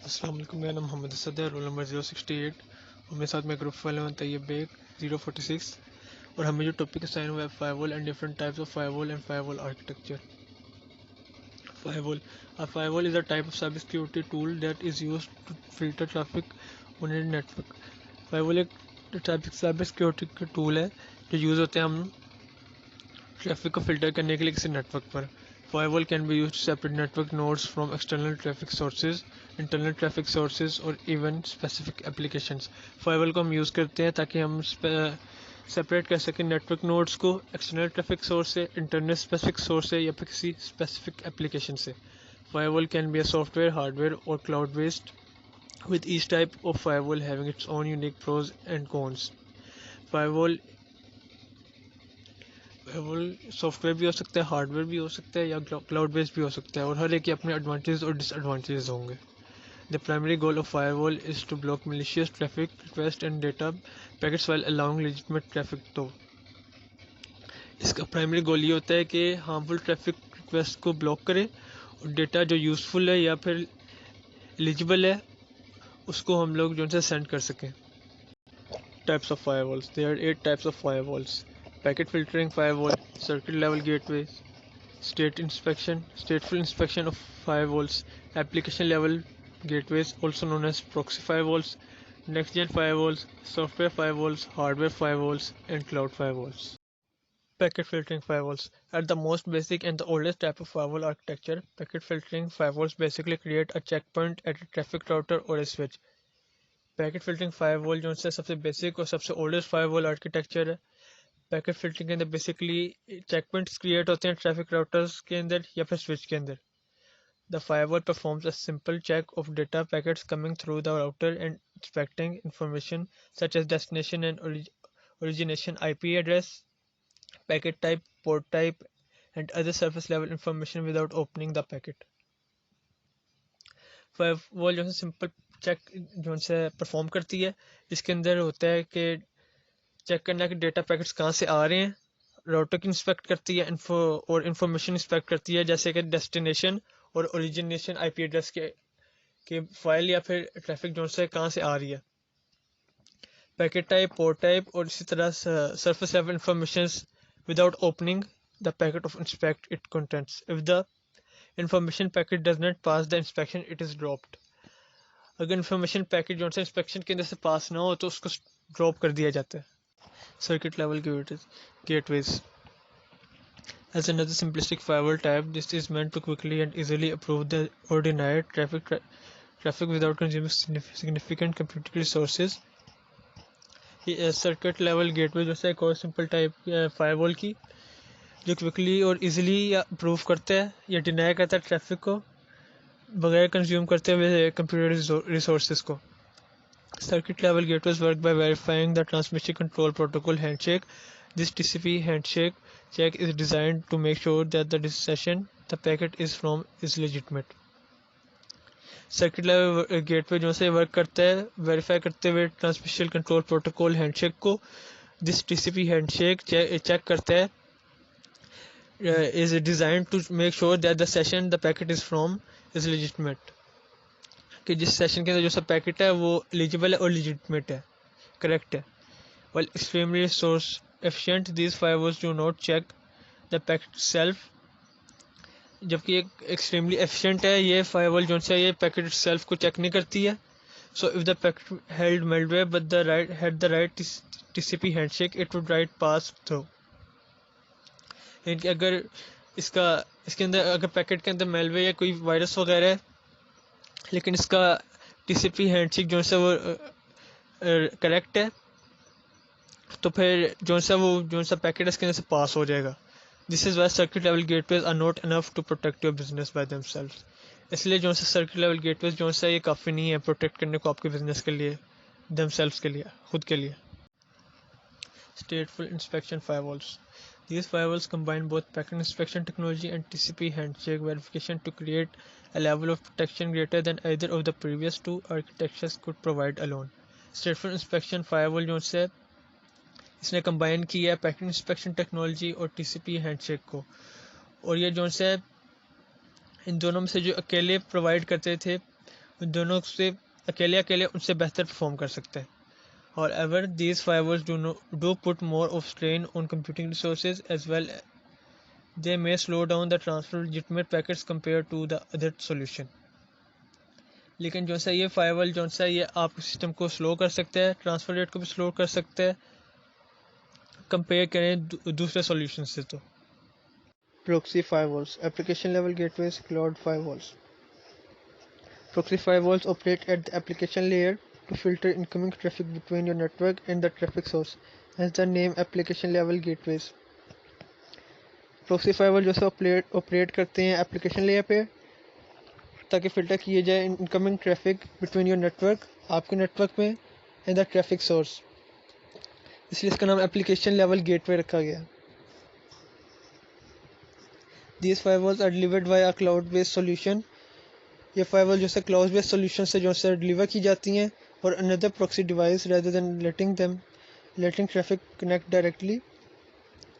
अस्सलाम वालेकुम। मेरा नाम मोहम्मद असद है, रोल नंबर 068 और मेरे साथ में ग्रुप वाले हैं तैयब बेग 046। और हमें जो टॉपिक असाइन हुआ है firewall and different types of firewall and firewall architecture. Firewall is a type of cyber security tool that is used to filter traffic on a network. Firewall एक type cyber security का tool है जो use होते हैं हम traffic को filter करने के लिए किसी नेटवर्क पर। Firewall can be used to separate network nodes from external traffic sources, internal traffic sources और इवन स्पेसिफिक एप्लीकेशंस। फायरवॉल को हम यूज़ करते हैं ताकि हम सेपरेट कर सकें नेटवर्क नोड्स को एक्सटर्नल ट्रैफिक सोर्स से, इंटरनल स्पेसिफिक सोर्स से या फिर किसी स्पेसिफिक एप्लीकेशन से। Firewall can be a software, hardware और cloud based, with each type of firewall having its own unique pros and cons. Firewall software भी हो सकता है, हार्डवेयर भी हो सकता है या क्लाउड बेस्ड भी हो सकता है, और हर एक के अपने एडवांटेज और डिसएडवांटेजेस होंगे। The primary goal of firewall is to block malicious traffic request and data packets while allowing legitimate traffic. तो इसका प्राइमरी गोल ये होता है कि हार्मफुल ट्रैफिक रिक्वेस्ट को ब्लॉक करे और डेटा जो यूज़फुल है या फिर एलिजिबल है उसको हम लोग जो है सेंड कर सकें। Types of firewalls. There are 8 types of firewalls: packet filtering firewall, circuit level gateways, stateful inspection of firewalls, application level gateways, also known as proxy firewalls, next gen firewalls, software firewalls, hardware firewalls, and cloud firewalls. Packet filtering firewalls. At the most basic and the oldest type of firewall architecture, packet filtering firewalls basically create a checkpoint at a traffic router or a switch. Packet filtering firewall जो है सबसे basic और सबसे oldest firewall architecture है। Packet filtering के अंदर basically check points create होते हैं ट्रैफिक राउटर्स के अंदर या फिर स्विच के अंदर। The firewall performs a simple check of data packets coming through the router and inspecting information such as destination and origination, IP address, packet type, port type and other service level information without opening the packet. Firewall जो है simple check जो से perform करती है। इसके अंदर होता है कि चेक करना कि डेटा पैकेट्स कहाँ से आ रहे हैं, राउटर की इंस्पेक्ट करती है और इंफॉर्मेशन इंस्पेक्ट करती है जैसे कि डेस्टिनेशन और ओरिजिनेशन, आईपी एड्रेस के फाइल या फिर ट्रैफिक जो से कहाँ से आ रही है, पैकेट टाइप, पोर्ट टाइप और इसी तरह surface level information without opening the packet of inspect it contents. If the information packet does not pass the inspection it is dropped. अगर इंफॉर्मेशन पैकेट जो है इंस्पेक्शन के अंदर से पास ना हो तो उसको ड्रॉप कर दिया जाता है। Circuit level gateways. As another simplistic firewall type, this is meant to quickly and easily approve the or deny traffic without consuming significant computing resources. Circuit level gateway जैसा एक और सिंपल टाइप फायरवॉल की जो quickly और easily approve करता है या deny करता है ट्रैफिक को बगैर कंज्यूम करते हुए कंप्यूटर रिसोर्सेज को। Circuit level gateways work by verifying the transmission control protocol handshake. This TCP handshake check is designed to make sure that the session the packet is from is legitimate. Circuit level gateway जो से work करता है verify करते हुए transmission control protocol handshake को। This TCP handshake check करता है is designed to make sure that the session the packet is from is legitimate, कि जिस सेशन के अंदर जो सा पैकेट है वो एलिजिबल है और लेजिटिमेट है, करेक्ट है। While extremely resource efficient, these firewalls do not check the packet itself. जबकि एक एक्सट्रीमली एफिशिएंट है ये फायरवॉल जो है ये पैकेट सेल्फ को चेक नहीं करती है। So if the packet held malware but the right had the right TCP handshake it would write pass through. यानी अगर इसके अंदर अगर पैकेट के अंदर मेलवेयर या कोई वायरस वगैरह है लेकिन इसका टीसीपी हैंडशेक जो है वो करेक्ट है तो फिर जो सा पैकेट इसके अंदर से पास हो जाएगा। This is why circuit level gateways are not enough to protect your business by themselves. इसलिए जो सा सर्किट लेवल गेटवेज जो सा ये काफ़ी नहीं है प्रोटेक्ट करने को आपके बिजनेस के लिए, देमसेल्व्स के लिए, खुद के लिए। Stateful inspection firewalls. These firewalls combine both packet inspection technology and TCP handshake verification to create a level of protection greater than either of the previous two architectures could provide alone. Stateful inspection firewall जो से इसने combine किया है packet inspection technology और TCP handshake को, और ये जो से इन दोनों में से जो अकेले प्रोवाइड करते थे दोनों से अकेले अकेले उनसे बेहतर परफॉर्म कर सकते हैं. However, these firewalls do put more of strain on computing resources as well. They may slow down the transfer of legitimate packets compared to the other solution. लेकिन जो सा ये फायरवॉल जो सा ये आपके सिस्टम को स्लो कर सकता है, ट्रांसफर रेट को भी स्लो कर सकता है कंपेयर करें दूसरे सॉल्यूशन से. तो Proxy firewalls, application level gateways, cloud firewalls. Proxy firewalls operate at the application layer to filter incoming traffic between your network and the traffic source, hence the name application level gateways. Proxy firewall जो है operate करते हैं application layer पे ताकि filter किए जाए incoming traffic between your network, आपके network में, एंड द ट्रैफिक सोर्स. इसलिए इसका नाम एप्लीकेशन लेवल गेटवे रखा गया. These firewalls are delivered via a cloud-based solution. ये firewall जो है cloud-based solution से जो है डिलीवर की जाती हैं और another proxy device rather than letting traffic connect directly.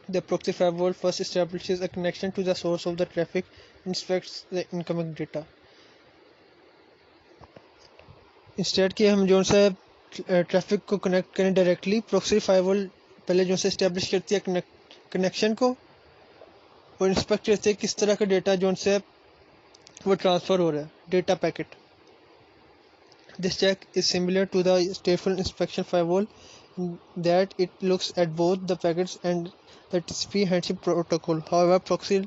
The proxy firewall first establishes a connection to the source of the traffic and inspects the incoming data. Instead कि हम जो है ट्रैफिक को कनेक्ट करें डायरेक्टली, proxy firewall पहले जो है establish करती है कनेक्शन को और इंस्पेक्ट करते हैं किस तरह का डेटा जो से वो ट्रांसफ़र हो रहा है, data packet. This check is similar to the stateful inspection firewall that it looks at both the packets and the TCP handshake protocol. However, proxy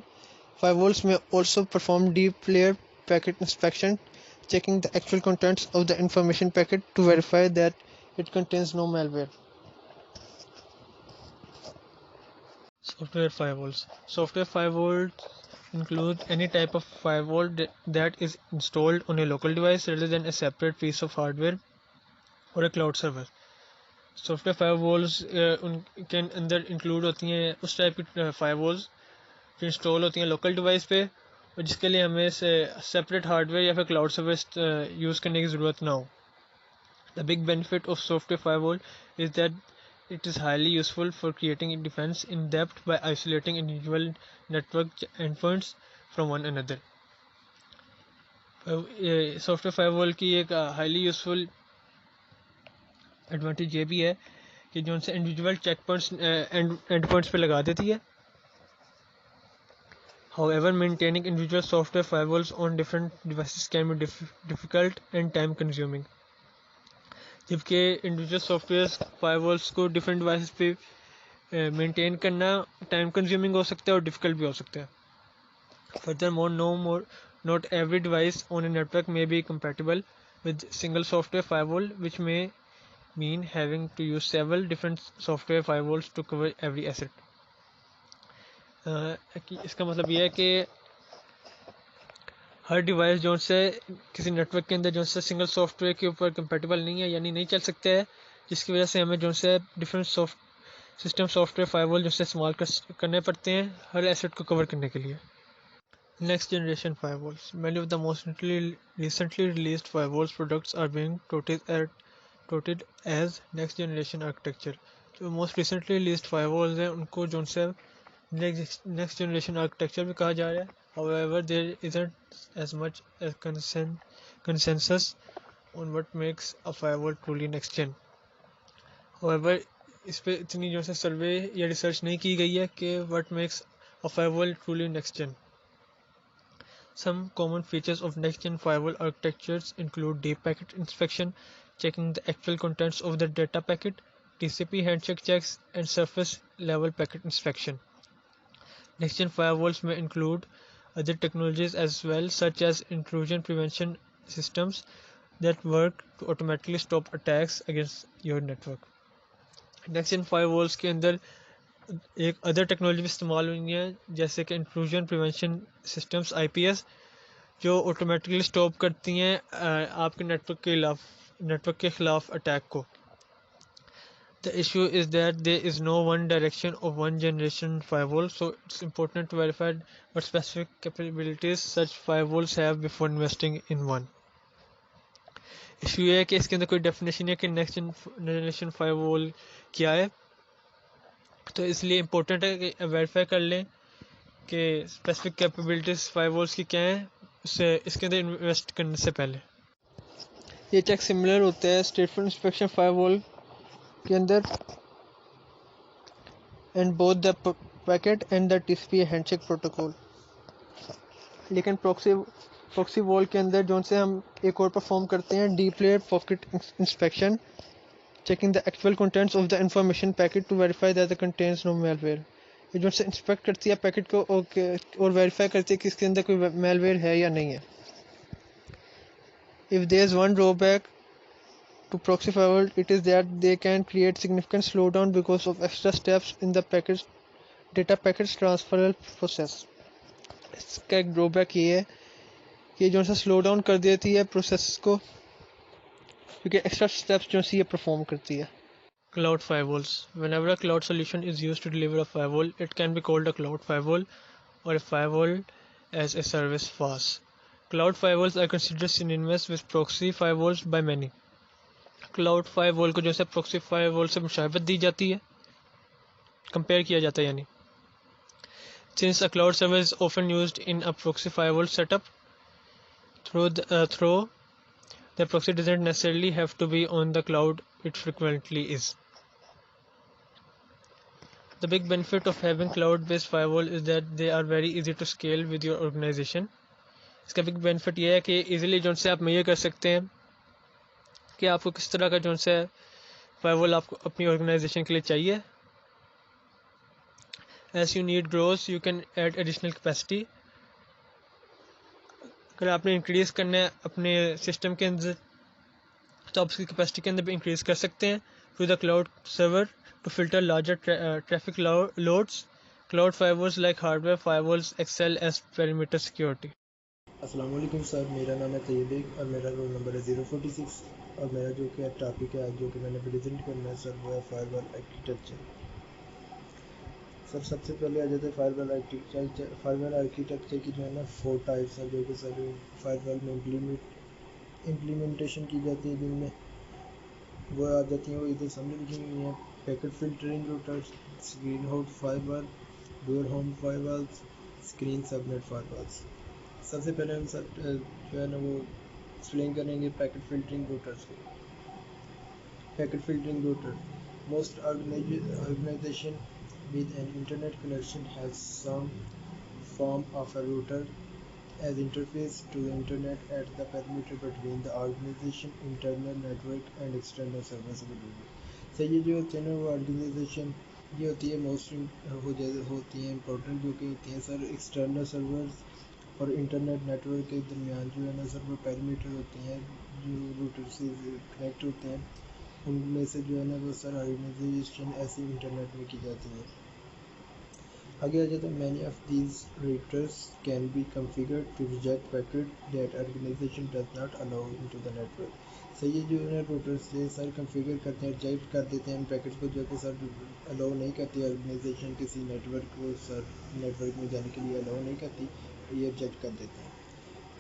firewalls may also perform deep layer packet inspection, checking the actual contents of the information packet to verify that it contains no malware. Software firewalls. Software firewalls include any type of firewall that is installed on a local device rather than a separate piece of hardware or a cloud server. Software firewalls उनके अंदर include होती हैं उस type की firewalls जो install होती हैं local device पे और जिसके लिए हमें सेपरेट हार्डवेयर या फिर क्लाउड सर्विस यूज़ करने की ज़रूरत ना हो. The big benefit of software firewall is that it is highly useful for creating defense in depth by isolating individual network endpoints from one another. Software firewall की एक highly useful advantage ये भी है कि जो उनसे individual check points end points पे लगा देती है. However, maintaining individual software firewalls on different devices can be difficult and time consuming. जबकि इंडिविजुअल सॉफ्टवेयर फायरवॉल्स को डिफरेंट डिवाइसेस पे मेंटेन करना टाइम कंज्यूमिंग हो सकता है और डिफ़िकल्ट भी हो सकता है. Furthermore, not every device on a network may be compatible with single software firewall, which may mean having to use several different software firewalls to cover every asset. इसका मतलब यह है कि हर डिवाइस जो से किसी नेटवर्क के अंदर जो से सिंगल सॉफ्टवेयर के ऊपर कंपैटिबल नहीं है यानी नहीं चल सकता है, जिसकी वजह से हमें जो से डिफरेंट सिस्टम सॉफ्टवेयर फायरवॉल जो से इस्तेमाल करने पड़ते हैं हर एसेट को कवर करने के लिए. Next generation firewalls. Many of the most recently released firewalls products are being touted as next generation architecture. जो मोस्ट रिसेंटली रिलीज्ड फायरवॉल्स हैं उनको जो से नेक्स्ट जनरेशन आर्किटेक्चर भी कहा जा रहा है. However, there isn't as much as consensus on what makes a firewall truly next gen. However, इस पे इतनी जो है सर्वे या रिसर्च नहीं की गई है कि what makes a firewall truly next gen. Some common features of next gen firewall architectures include deep packet inspection, checking the actual contents of the data packet, TCP handshake checks, and surface level packet inspection. Next gen firewalls may include other technologies as well, such as intrusion prevention systems that work to automatically stop attacks against your network. Next gen firewalls के अंदर एक other technology भी इस्तेमाल हुई है जैसे कि intrusion prevention systems IPS जो ऑटोमेटिकली स्टॉप करती हैं आपके नेटवर्क के खिलाफ अटैक को. The issue is that there is no one direction of one generation firewall, so it's important to verify what specific capabilities such firewalls have before investing in one. Issue ये है कि इसके अंदर कोई definition है कि next generation firewall क्या है, तो इसलिए इम्पोर्टेंट है कि वेरीफाई कर लें कि स्पेसिफिक कैपेबिलिटीज़ फायरवॉल्स की क्या हैं उससे इसके अंदर इन्वेस्ट करने से पहले. ये चेक सिमिलर होता है स्टेटफुल इंस्पेक्शन फायरवॉल के अंदर and both the packet and the TCP handshake protocol. लेकिन प्रॉक्सी वॉल के अंदर जो से हम एक और परफॉर्म करते हैं deep layer pocket inspection, checking the actual contents of the information packet to verify that it contains no malware। ये जो से इंस्पेक्ट करती है पैकेट को और वेरीफाई करती है कि इसके अंदर कोई मेलवेयर है या नहीं है। If there is one drawback to proxy firewall, it is that they can create significant slowdown because of extra steps in the data packets transfer process। इसका एक ड्रॉबैक ये है कि जो सा स्लो डाउन कर देती है प्रोसेस को, क्योंकि एक्स्ट्रा स्टेप्स जो सी ये परफॉर्म करती है। Cloud firewalls. Whenever a cloud solution is used to deliver a firewall, it can be called a cloud firewall or a firewall as a service FAS. Cloud firewalls are considered synonymous with proxy firewalls by many. Cloud firewall को जो है proxy firewall से मुशाबहत दी जाती है, compare किया जाता है यानी। Since a cloud server is often used in a proxy firewall setup, though the proxy doesn't necessarily have to be on the cloud, it frequently is. The big benefit of having cloud-based firewall is that they are very easy to scale with your organization. इसका big benefit ये है कि easily जो से आप major कर सकते हैं कि आपको किस तरह का जो है फायरवॉल आपको अपनी ऑर्गेनाइजेशन के लिए चाहिए। As you need grows, you can add additional capacity। अगर आपने इंक्रीज करना है अपने सिस्टम के अंदर तो आप उसकी कैपेसिटी के अंदर भी इंक्रीज कर सकते हैं through the cloud server to filter larger traffic loads. Cloud firewalls like hardware firewalls excel as perimeter security. अस्सलाम वालेकुम सर, मेरा नाम है तैयब बेग और मेरा रोल नंबर है 046 और मेरा जो कि टॉपिक है आज जो कि मैंने प्रेजेंट करना है सर वो है फायरवॉल आर्किटेक्चर। सर सबसे पहले आ जाते हैं फायरवॉल आर्किटेक्चर। फायरवॉल आर्किटेक्चर की जो है ना 4 टाइप्स है जो कि सर फायरवॉल में इम्प्लीमेंटेशन की जाती है, जिनमें वो आ जाती हैं, वो इधर सामने लिखी हुई हैं। Packet filtering routers, screen host firewall, door home firewalls, screen subnet firewalls. सबसे पहले हम सब जो है ना वो एक्सप्लेन करेंगे पैकेट फिल्टरिंग रूटर्स को। Packet filtering router, most organization with an internet connection has some form of a router as interface to the internet at the perimeter between the organization internal network and external servers available। Sir ये जो होते हैं ना वो organisation ये होती है most होती हैं इंपॉर्टेंट, जो कि होती हैं सर एक्सटर्नल सर्वर्स और इंटरनेट नेटवर्क के दरमियान जो है ना सर वो पेरीमीटर होती हैं जो रूटर से कनेक्ट होते हैं। उनमें से जो है ना वो सर ऑर्गेनाइजेशन ऐसे इंटरनेट में की जाती है। आगे आ जाता है many of these routers can be configured to reject packet that organization does not allow into the network. Sir ये जो है रूटर्स से सर कॉन्फ़िगर करते हैं, रिजेक्ट कर देते हैं पैकेट्स को जो कि सर अलाउ नहीं करती ऑर्गेनाइजेशन किसी नेटवर्क को सर नेटवर्क में जाने के लिए अलाउ नहीं करती, ये रिजेक्ट कर देते हैं।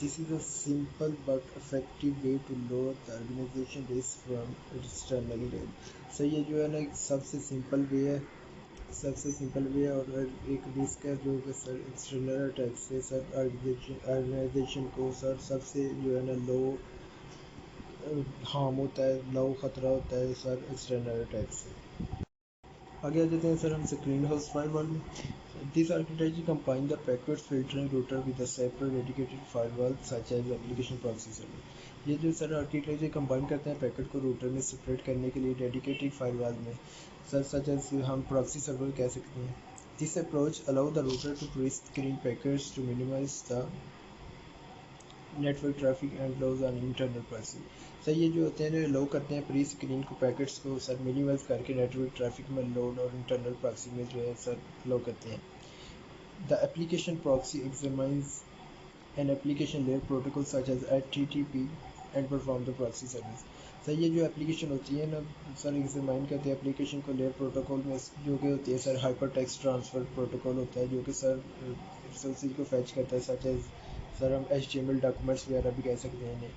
This is a simple but effective way to lower the organization risk from external threat। Sir ये जो है ना सबसे सिंपल वे है और एक रिस्क है जो कि सर एक्सटर्नल अटैक से सर ऑर्गेनाइजेशन को सर सबसे जो है ना लो हार्म होता है, लो ख़तरा होता है सर एक्सटर्नल अटैक से। आगे आ जाते हैं सर हम स्क्रीन होस्ट फायरवॉल में। This architecture combines the packet filtering router with a separate dedicated firewall such as application proxy server। ये जो सर आर्किटेक्चर कंबाइन करते हैं पैकेट को रूटर में सेपरेट करने के लिए डेडिकेटेड फायरवॉल में सर सच एज हम प्रॉक्सी सर्वर कह सकते हैं। This approach allow the router to pre-screen packets to minimize the network traffic and loss on internal proxy. Sir ये जो होते हैं लो करते हैं प्री स्क्रीन को पैकेट्स को सर मिनिमाइज करके नेटवर्क ट्रैफिक में लोड और इंटरनल प्रॉक्सी में जो है सर लो करते हैं। The application proxy examines an application layer protocol such as HTTP and perform the proxy service. Sir ये जो एप्लीकेशन होती है ना सर एग्जामाइन करते हैं एप्लीकेशन को लेयर प्रोटोकॉल में, जो कि होती है sir hyper text transfer protocol होता है जो कि सर रिसोर्सेज को फैच करता है सच एज सर हम HTML डॉक्यूमेंट्स वगैरह भी कह सकते हैं इन्हें,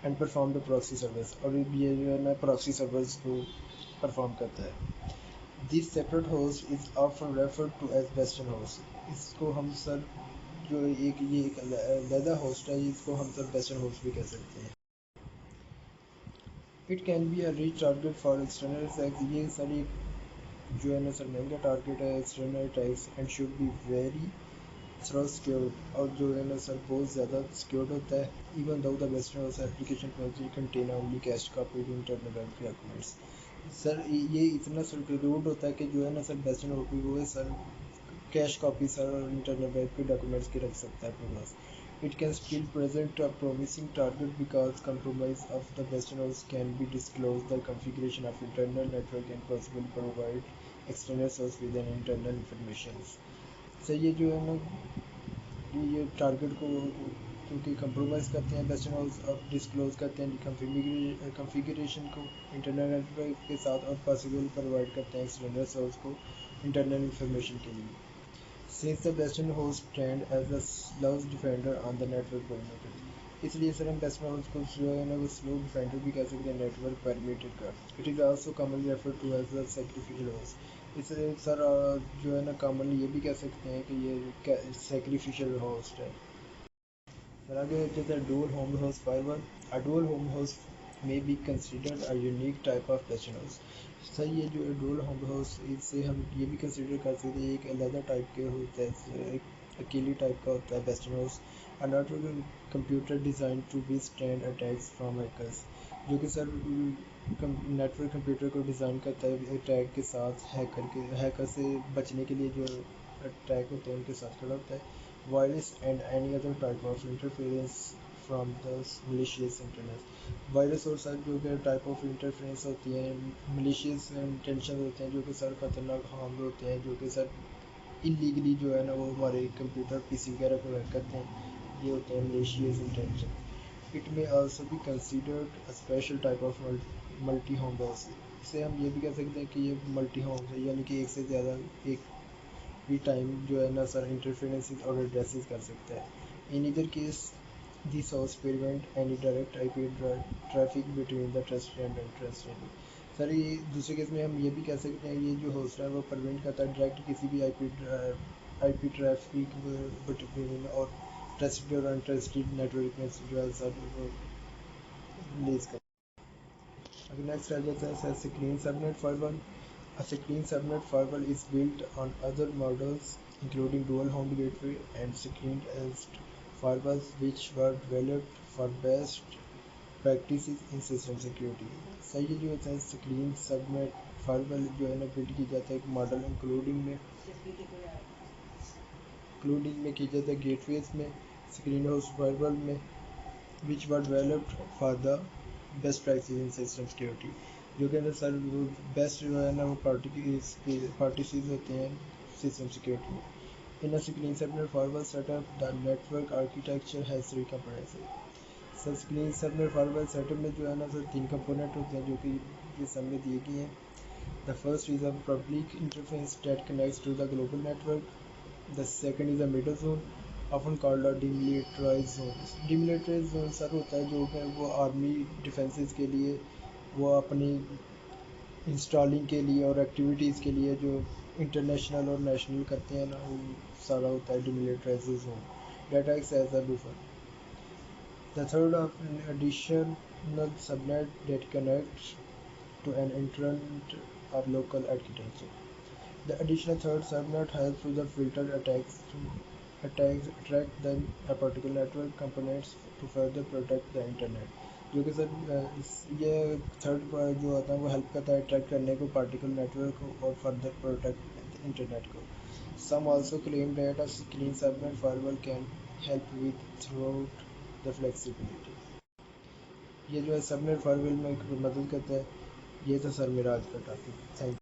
and perform the proxy service, और ये जो है ना प्रॉक्सी सर्विस को परफॉर्म करता है। This separate host is often referred to as western host. इसको हम सर जो ये एक अलग होस्ट है, इसको हम सर वेस्टर्न होस्ट भी कह सकते हैं। It can be a rich target for external attacks. ये सारी जो है ना सर महंगा टारगेट है external attacks and should be very thoroughly secured, और जो है ना सर बहुत ज़्यादा सिक्योर्ड होता है। Even though the western application contain only cash copy internal documents. Sir ये इतना सिक्योर्ड होता है कि जो है ना सर वेस्टर्न ओपी वो है सर कैश कॉपी सर और इंटरनल वेब के डॉक्यूमेंट्स के रख सकता है अपने पास। It can still present a promising target because compromise of the Western OS can be disclosed the configuration of internal network and possibly provide external source with an internal information। Sir ये जो है ना ये target को क्योंकि compromise करते हैं western OS और डिस्क्लोज करते हैं कॉन्फ़िगरेशन को इंटरनल नेटवर्क के साथ और पॉसिबल प्रोवाइड करते हैं एक्सटर्नल सोर्स को इंटरनल इंफॉर्मेशन के लिए। Since the Western host stand as a slow defender on the network perimeter, इसलिए सर हम वेस्टर्न होस्ट को जो है ना वो स्लो डिफेंडर भी कह सकते हैं नेटवर्क पैरामीटर का। It is also commonly refer to as the sacrificial host. इसलिए सर जो है ना कॉमनली ये भी कह सकते हैं कि ये सैक्रिफिशियल होस्ट है। सर आगे जैसे dual home host firewall. A dual home host may be considered a unique type of western host. Sir ये जो डुअल होम होस्ट इससे हम ये भी कंसिडर कर सकते हैं एक अलग टाइप के होता है, एक अकेली टाइप का होता है western host. A network computer design to withstand attacks from hackers, जो कि सर नेटवर्क कंप्यूटर को डिज़ाइन करता है अटैक के साथ हैकर से बचने के लिए जो अटैक होते हैं उनके साथ खड़ा होता है। Virus and any other type of interference from the malicious internet। Virus और सर जो कि टाइप ऑफ इंटरफेरेंस होती हैं malicious इंटेंशन होते हैं जो कि सर खतरनाक हार्म होते हैं जो कि सर इलीगली जो है ना वो हमारे कंप्यूटर पीसी वगैरह को हैक करते हैं, ये होते हैं malicious इंटेंशन। इट में आल्सो भी considered a special type of multi home host. इसे हम ये भी कह सकते हैं कि ये मल्टी होम है, यानी कि एक से ज़्यादा एक भी टाइम जो है ना सर इंटरफेरेंसेस और एड्रेसेस कर सकता है। इन इधर case this source prevent any direct IP traffic between the trusted and untrusted. Sir ये दूसरे केस में हम ये भी कह सकते हैं ये जो होस्ट है वो प्रिवेंट करता है डायरेक्ट किसी भी आईपी ट्रैफिक बिटवीन और ट्रस्टेड और अनट्रस्टेड नेटवर्क में जो है सर रिलीज कर। अगर नेक्स्ट आ जाता है screen subnet firewall. A screen subnet firewall is built on other models including dual home gateway and screen-edged firewalls which were developed for best practices in system security। सही जो होता है screen subnet firewall जो है ना build की जाता है एक मॉडल इंक्लूडिंग में की जाता है गेटवेज में स्क्रीन होस्ट फायरवॉल में which were developed for the best practices in system security, जो कि सर वो बेस्ट जो है ना वो पार्टिसिज होते हैं सिस्टम सिक्योरिटी में। इन screen subnet forward setup the network architecture has 3 components. Sir screen subnet forward setup में जो है ना सर 3 कंपोनेंट होते हैं जो कि ये सामने दिए गए हैं। The first is a public interface that connects to the global network. The second is a middle zone, often called a demilitarized zone। demilitarized zone sir होता है जो कि वो आर्मी डिफेंसेस के लिए वो अपनी इंस्टॉलिंग के लिए और एक्टिविटीज़ के लिए जो इंटरनेशनल और नेशनल करते हैं ना वो सारा होता है demilitarized zone। That acts as a buffer। The third of an additional subnet that connects to an internet or local architecture। The additional third subnet helps with the filter attacks attract then a particular network components to further protect the internet। जो कि sir ये third जो होता है वो help करता है attract करने को पार्टिकुलर नेटवर्क को और फर्दर प्रोटेक्ट इंटरनेट को। Some also claim that a screen subnet firewall can help with throughout the flexibility. ये जो है सबनेट फायरवॉल में मदद करता है। ये तो सर मेरा आज का टॉपिक। Thank you.